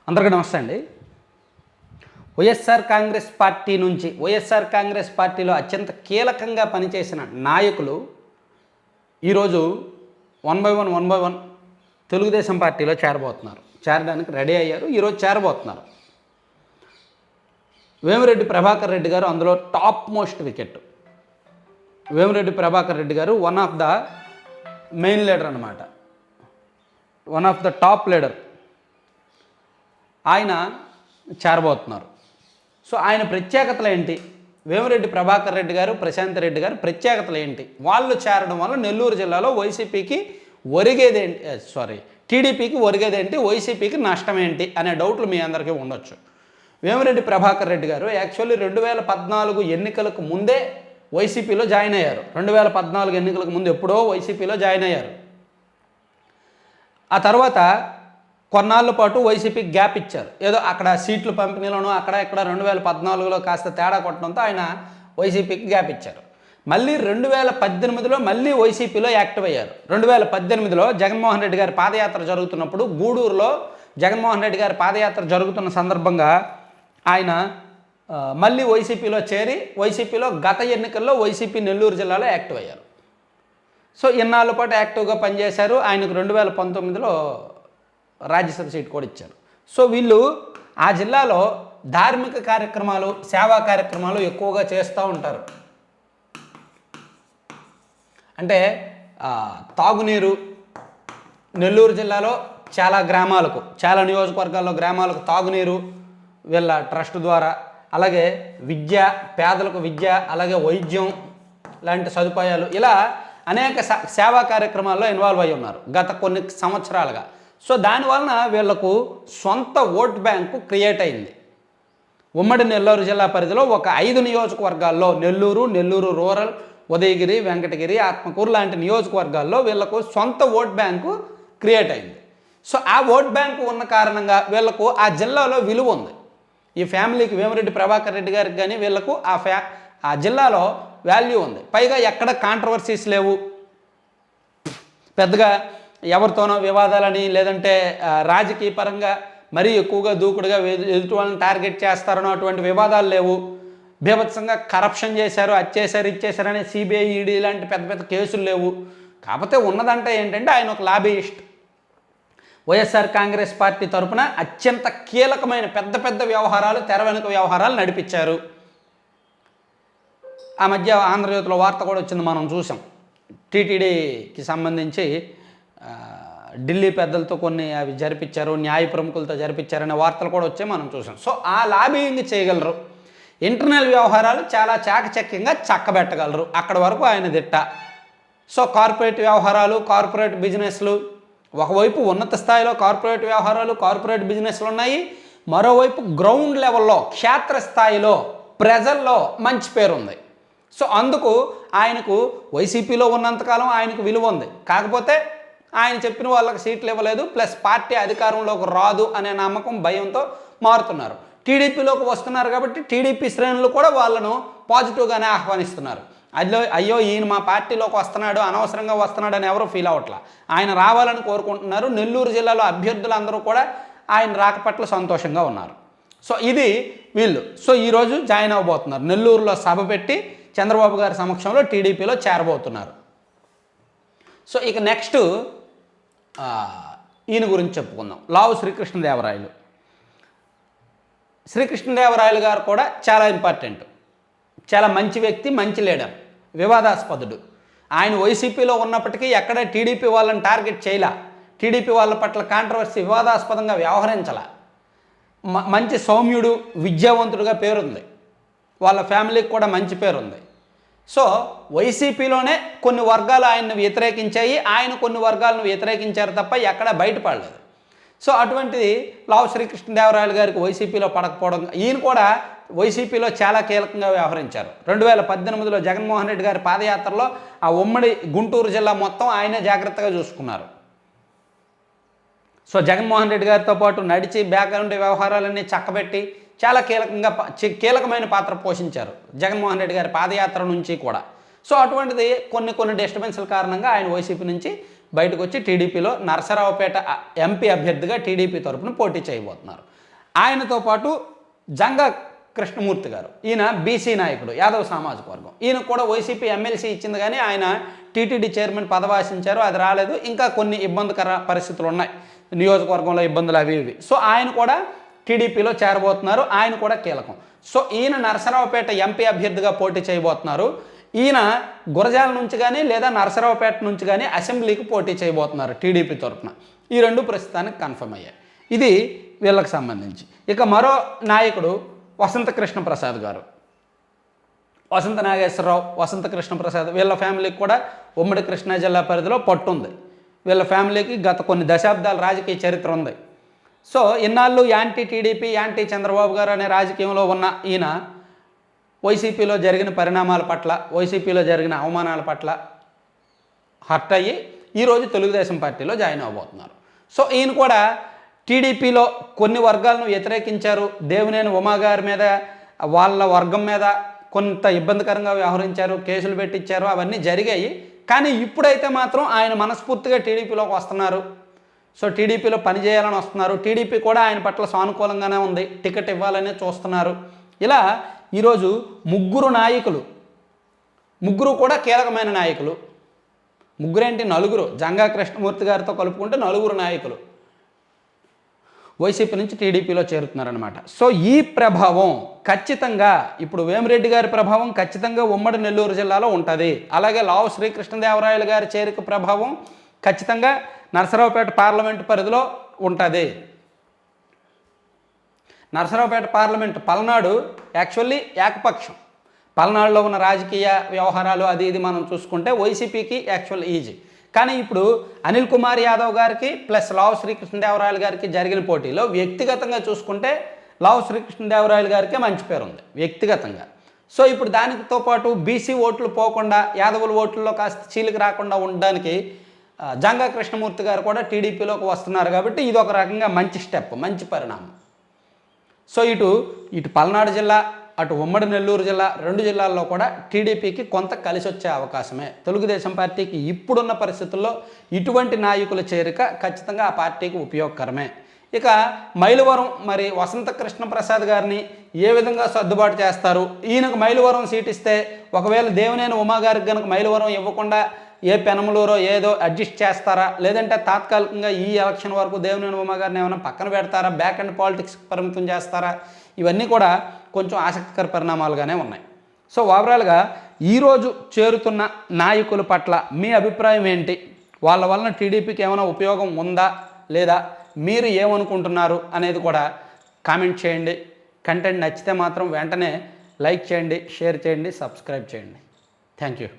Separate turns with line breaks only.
అందరికీ నమస్తే అండి. వైఎస్ఆర్ కాంగ్రెస్ పార్టీ నుంచి వైఎస్ఆర్ కాంగ్రెస్ పార్టీలో అత్యంత కీలకంగా పనిచేసిన నాయకులు ఈరోజు వన్ బై వన్ తెలుగుదేశం పార్టీలో చేరడానికి రెడీ అయ్యారు. ఈరోజు చేరబోతున్నారు. వేమిరెడ్డి ప్రభాకర్ రెడ్డి గారు అందులో top most wicket. Vemireddy Prabhakar Reddy garu one of the main leader అన్నమాట, one of the top leader. ఆయన చేరబోతున్నారు. సో ఆయన ప్రత్యేకతలు ఏంటి? వేమిరెడ్డి ప్రభాకర్ రెడ్డి గారు, ప్రశాంత్ రెడ్డి గారు ప్రత్యేకతలు ఏంటి? వాళ్ళు చేరడం వల్ల నెల్లూరు జిల్లాలో వైసీపీకి ఒరిగేదేంటి, టీడీపీకి ఒరిగేదేంటి, వైసీపీకి నష్టం ఏంటి అనే డౌట్లు మీ అందరికీ ఉండొచ్చు. వేమిరెడ్డి ప్రభాకర్ రెడ్డి గారు యాక్చువల్లీ 2014 ఎన్నికలకు ముందే వైసీపీలో జాయిన్ అయ్యారు. 2014 ఎన్నికలకు ముందు ఎప్పుడో వైసీపీలో జాయిన్ అయ్యారు. ఆ తర్వాత కొన్నాళ్ళ పాటు వైసీపీకి గ్యాప్ ఇచ్చారు. ఏదో అక్కడ సీట్ల పంపిణీలోనూ అక్కడ ఇక్కడ 2014లో కాస్త తేడా కొట్టడంతో ఆయన వైసీపీకి గ్యాప్ ఇచ్చారు. మళ్ళీ 2018లో మళ్ళీ వైసీపీలో యాక్టివ్ అయ్యారు. 2018లో జగన్మోహన్ రెడ్డి గారి పాదయాత్ర జరుగుతున్నప్పుడు గూడూరులో జగన్మోహన్ రెడ్డి గారి పాదయాత్ర జరుగుతున్న సందర్భంగా ఆయన మళ్ళీ వైసీపీలో చేరి వైసీపీలో గత ఎన్నికల్లో వైసీపీ నెల్లూరు జిల్లాలో యాక్టివ్ అయ్యారు. సో ఇన్నాళ్ళ పాటు యాక్టివ్గా పనిచేశారు. ఆయనకు 2019లో రాజ్యసభ సీట్ కూడా ఇచ్చారు. సో వీళ్ళు ఆ జిల్లాలో ధార్మిక కార్యక్రమాలు, సేవా కార్యక్రమాలు ఎక్కువగా చేస్తూ ఉంటారు. అంటే తాగునీరు నెల్లూరు జిల్లాలో చాలా గ్రామాలకు, చాలా నియోజకవర్గాల్లో గ్రామాలకు తాగునీరు వీళ్ళ ట్రస్ట్ ద్వారా, అలాగే విద్య, పేదలకు విద్య, అలాగే వైద్యం లాంటి సదుపాయాలు, ఇలా అనేక సేవా కార్యక్రమాల్లో ఇన్వాల్వ్ అయి ఉన్నారు గత కొన్ని సంవత్సరాలుగా. సో దానివలన వీళ్లకు సొంత ఓట్ బ్యాంకు క్రియేట్ అయింది. ఉమ్మడి నెల్లూరు జిల్లా పరిధిలో ఒక 5 నియోజకవర్గాల్లో నెల్లూరు రూరల్, ఉదయగిరి, వెంకటగిరి, ఆత్మకూరు లాంటి నియోజకవర్గాల్లో వీళ్లకు సొంత ఓట్ బ్యాంకు క్రియేట్ అయింది. సో ఆ ఓట్ బ్యాంకు ఉన్న కారణంగా వీళ్లకు ఆ జిల్లాలో విలువ ఉంది. ఈ ఫ్యామిలీకి, వేమిరెడ్డి ప్రభాకర్ రెడ్డి గారికి కానీ వీళ్లకు ఆ జిల్లాలో వాల్యూ ఉంది. పైగా ఎక్కడ కాంట్రవర్సీస్ లేవు, పెద్దగా ఎవరితోనో వివాదాలని, లేదంటే రాజకీయ పరంగా మరీ ఎక్కువగా దూకుడుగా ఎదుటి వాళ్ళని టార్గెట్ చేస్తారనో అటువంటి వివాదాలు లేవు. బీభత్సంగా కరప్షన్ చేశారు, అది చేశారు, ఇది చేశారని సిబిఐ, ఈడీ లాంటి పెద్ద పెద్ద కేసులు లేవు. కాకపోతే ఉన్నదంటే ఏంటంటే ఆయన ఒక లాబీయిస్ట్. వైఎస్ఆర్ కాంగ్రెస్ పార్టీ తరఫున అత్యంత కీలకమైన పెద్ద వ్యవహారాలు, తెర వెనుక వ్యవహారాలు నడిపించారు. ఆ మధ్య ఆంధ్రజ్యోతిలో వార్త కూడా వచ్చింది, మనం చూసాం. టీటీడీకి సంబంధించి ఢిల్లీ పెద్దలతో కొన్ని అవి జరిపించారు, న్యాయ ప్రముఖులతో జరిపించారనే వార్తలు కూడా వచ్చాయి, మనం చూసాం. సో ఆ లాబింగ్ చేయగలరు. ఇంటర్నల్ వ్యవహారాలు చాలా చాకచక్యంగా చక్కబెట్టగలరు. అక్కడ వరకు ఆయన దిట్ట. సో కార్పొరేట్ వ్యవహారాలు, కార్పొరేట్ బిజినెస్లు, ఒకవైపు ఉన్నత స్థాయిలో కార్పొరేట్ వ్యవహారాలు, కార్పొరేట్ బిజినెస్లు ఉన్నాయి. మరోవైపు గ్రౌండ్ లెవెల్లో, క్షేత్రస్థాయిలో ప్రజల్లో మంచి పేరు ఉంది. సో అందుకు ఆయనకు వైసీపీలో ఉన్నంతకాలం ఆయనకు విలువ ఉంది. కాకపోతే ఆయన చెప్పిన వాళ్ళకి సీట్లు ఇవ్వలేదు, ప్లస్ పార్టీ అధికారంలోకి రాదు అనే నమ్మకం, భయంతో మారుతున్నారు. టీడీపీలోకి వస్తున్నారు కాబట్టి టీడీపీ శ్రేణులు కూడా వాళ్ళను పాజిటివ్గానే ఆహ్వానిస్తున్నారు. అయ్యో ఈయన మా పార్టీలోకి వస్తున్నాడు, అనవసరంగా వస్తున్నాడు అని ఎవరు ఫీల్ అవ్వట్లా. ఆయన రావాలని కోరుకుంటున్నారు. నెల్లూరు జిల్లాలో అభ్యర్థులందరూ కూడా ఆయన రాక పట్ల సంతోషంగా ఉన్నారు. సో ఇది వీళ్ళు. సో ఈరోజు జాయిన్ అవ్వబోతున్నారు. నెల్లూరులో సభ పెట్టి చంద్రబాబు గారి సమక్షంలో టీడీపీలో చేరబోతున్నారు. సో ఇక నెక్స్ట్ ఈయన గురించి చెప్పుకుందాం. లావు శ్రీకృష్ణదేవరాయలు. శ్రీకృష్ణదేవరాయలు గారు కూడా చాలా ఇంపార్టెంట్, చాలా మంచి వ్యక్తి, మంచి లీడర్, వివాదాస్పదుడు. ఆయన వైసీపీలో ఉన్నప్పటికీ ఎక్కడ టీడీపీ వాళ్ళని టార్గెట్ చేయలా, టీడీపీ వాళ్ళ పట్ల కాంట్రవర్సీ, వివాదాస్పదంగా వ్యవహరించాల. మంచి సౌమ్యుడు, విద్యావంతుడుగా పేరుంది. వాళ్ళ ఫ్యామిలీకి కూడా మంచి పేరుంది. సో వైసీపీలోనే కొన్ని వర్గాలు ఆయన్ని వ్యతిరేకించాయి, ఆయన కొన్ని వర్గాలను వ్యతిరేకించారు తప్ప ఎక్కడ బయటపడలేదు. సో అటువంటిది లావు శ్రీకృష్ణదేవరాయలు గారికి వైసీపీలో పడకపోవడం, ఈయన కూడా వైసీపీలో చాలా కీలకంగా వ్యవహరించారు. 2018లో జగన్మోహన్ రెడ్డి గారి పాదయాత్రలో ఆ ఉమ్మడి గుంటూరు జిల్లా మొత్తం ఆయనే జాగ్రత్తగా చూసుకున్నారు. సో జగన్మోహన్ రెడ్డి గారితో పాటు నడిచి బ్యాక్గ్రౌండ్ వ్యవహారాలన్నీ చక్కబెట్టి చాలా కీలకమైన పాత్ర పోషించారు జగన్మోహన్ రెడ్డి గారి పాదయాత్ర నుంచి కూడా. సో అటువంటిది కొన్ని డిస్టర్బెన్స్ల కారణంగా ఆయన వైసీపీ నుంచి బయటకు వచ్చి టీడీపీలో నరసరావుపేట ఎంపీ అభ్యర్థిగా టీడీపీ తరపున పోటీ చేయబోతున్నారు. ఆయనతో పాటు జంగా కృష్ణమూర్తి గారు, ఈయన బీసీ నాయకుడు, యాదవ్ సామాజిక వర్గం. ఈయన కూడా వైసీపీ ఎమ్మెల్సీ ఇచ్చింది కానీ ఆయన టీటీడీ చైర్మన్ పదవి ఆశించారు, అది రాలేదు. ఇంకా కొన్ని ఇబ్బందికర పరిస్థితులు ఉన్నాయి, నియోజకవర్గంలో ఇబ్బందులు అవి ఇవి. సో ఆయన కూడా టీడీపీలో చేరబోతున్నారు, ఆయన కూడా కీలకం. సో ఈయన నరసరావుపేట ఎంపీ అభ్యర్థిగా పోటీ చేయబోతున్నారు. ఈయన గురజాల నుంచి కానీ లేదా నరసరావుపేట నుంచి కానీ అసెంబ్లీకి పోటీ చేయబోతున్నారు టీడీపీ తరఫున. ఈ రెండు ప్రస్తుతానికి కన్ఫర్మ్ అయ్యాయి. ఇది వీళ్ళకి సంబంధించి. ఇక మరో నాయకుడు వసంత కృష్ణప్రసాద్ గారు, వసంత నాగేశ్వరరావు, వసంత కృష్ణప్రసాద్, వీళ్ళ ఫ్యామిలీకి కూడా ఉమ్మడి కృష్ణా జిల్లా పరిధిలో పట్టుంది. వీళ్ళ ఫ్యామిలీకి గత కొన్ని దశాబ్దాల రాజకీయ చరిత్ర ఉంది. సో ఇన్నాళ్ళు యాంటీ టీడీపీ, యాంటీ చంద్రబాబు గారు అనే రాజకీయంలో ఉన్న ఈయన వైసీపీలో జరిగిన పరిణామాల పట్ల, వైసీపీలో జరిగిన అవమానాల పట్ల హర్ట్ అయ్యి ఈరోజు తెలుగుదేశం పార్టీలో జాయిన్ అవ్వబోతున్నారు. సో ఈయన కూడా టీడీపీలో కొన్ని వర్గాలను వ్యతిరేకించారు, దేవినేని ఉమా గారి మీద, వాళ్ళ వర్గం మీద కొంత ఇబ్బందికరంగా వ్యవహరించారు, కేసులు పెట్టించారు, అవన్నీ జరిగాయి. కానీ ఇప్పుడైతే మాత్రం ఆయన మనస్ఫూర్తిగా టీడీపీలోకి వస్తున్నారు. సో టీడీపీలో పనిచేయాలని వస్తున్నారు. టీడీపీ కూడా ఆయన పట్ల సానుకూలంగానే ఉంది, టికెట్ ఇవ్వాలనే చూస్తున్నారు. ఇలా ఈరోజు ముగ్గురు నాయకులు, ముగ్గురు కూడా కీలకమైన నాయకులు. ముగ్గురేంటి, నలుగురు, జంగా కృష్ణమూర్తి గారితో కలుపుకుంటే నలుగురు నాయకులు వైసీపీ నుంచి టీడీపీలో చేరుతున్నారనమాట. సో ఈ ప్రభావం ఖచ్చితంగా ఇప్పుడు వేమిరెడ్డి గారి ప్రభావం ఖచ్చితంగా ఉమ్మడి నెల్లూరు జిల్లాలో ఉంటుంది. అలాగే లావు శ్రీకృష్ణదేవరాయలు గారి చేరిక ప్రభావం ఖచ్చితంగా నరసరావుపేట పార్లమెంటు పరిధిలో ఉంటుంది. నరసరావుపేట పార్లమెంటు పల్నాడు యాక్చువల్లీ ఏకపక్షం. పల్నాడులో ఉన్న రాజకీయ వ్యవహారాలు అది ఇది మనం చూసుకుంటే వైసీపీకి యాక్చువల్ ఈజీ. కానీ ఇప్పుడు అనిల్ కుమార్ యాదవ్ గారికి ప్లస్ లావు శ్రీకృష్ణదేవరాయలు గారికి జరిగిన పోటీలో వ్యక్తిగతంగా చూసుకుంటే లావు శ్రీకృష్ణదేవరాయలు గారికే మంచి పేరు ఉంది వ్యక్తిగతంగా. సో ఇప్పుడు దానితో పాటు బీసీ ఓట్లు పోకుండా, యాదవుల ఓట్లలో కాస్త చీలిక రాకుండా ఉండడానికి జంగా కృష్ణమూర్తి గారు కూడా టీడీపీలోకి వస్తున్నారు. కాబట్టి ఇది ఒక రకంగా మంచి స్టెప్, మంచి పరిణామం. సో ఇటు పల్నాడు జిల్లా, అటు ఉమ్మడి నెల్లూరు జిల్లా, రెండు జిల్లాల్లో కూడా టీడీపీకి కొంత కలిసి వచ్చే అవకాశమే. తెలుగుదేశం పార్టీకి ఇప్పుడున్న పరిస్థితుల్లో ఇటువంటి నాయకుల చేరిక ఖచ్చితంగా ఆ పార్టీకి ఉపయోగకరమే. ఇక మైలవరం, మరి వసంత కృష్ణప్రసాద్ గారిని ఏ విధంగా సర్దుబాటు చేస్తారు? ఈయనకు మైలవరం సీట్ ఇస్తే ఒకవేళ దేవినేని ఉమా గారికి కనుక మైలవరం ఇవ్వకుండా ఏ పెనమలూరో ఏదో అడ్జస్ట్ చేస్తారా, లేదంటే తాత్కాలికంగా ఈ ఎలక్షన్ వరకు దేవినేని ఉమా గారిని ఏమైనా పక్కన పెడతారా, బ్యాక్ అండ్ పాలిటిక్స్ పరిమితం చేస్తారా? ఇవన్నీ కూడా కొంచెం ఆసక్తికర పరిణామాలుగానే ఉన్నాయి. సో ఓవరాల్గా ఈరోజు చేరుతున్న నాయకుల పట్ల మీ అభిప్రాయం ఏంటి? వాళ్ళ వలన టీడీపీకి ఏమైనా ఉపయోగం ఉందా లేదా, మీరు ఏమనుకుంటున్నారు అనేది కూడా కామెంట్ చేయండి. కంటెంట్ నచ్చితే మాత్రం వెంటనే లైక్ చేయండి, షేర్ చేయండి, సబ్స్క్రైబ్ చేయండి. Thank you.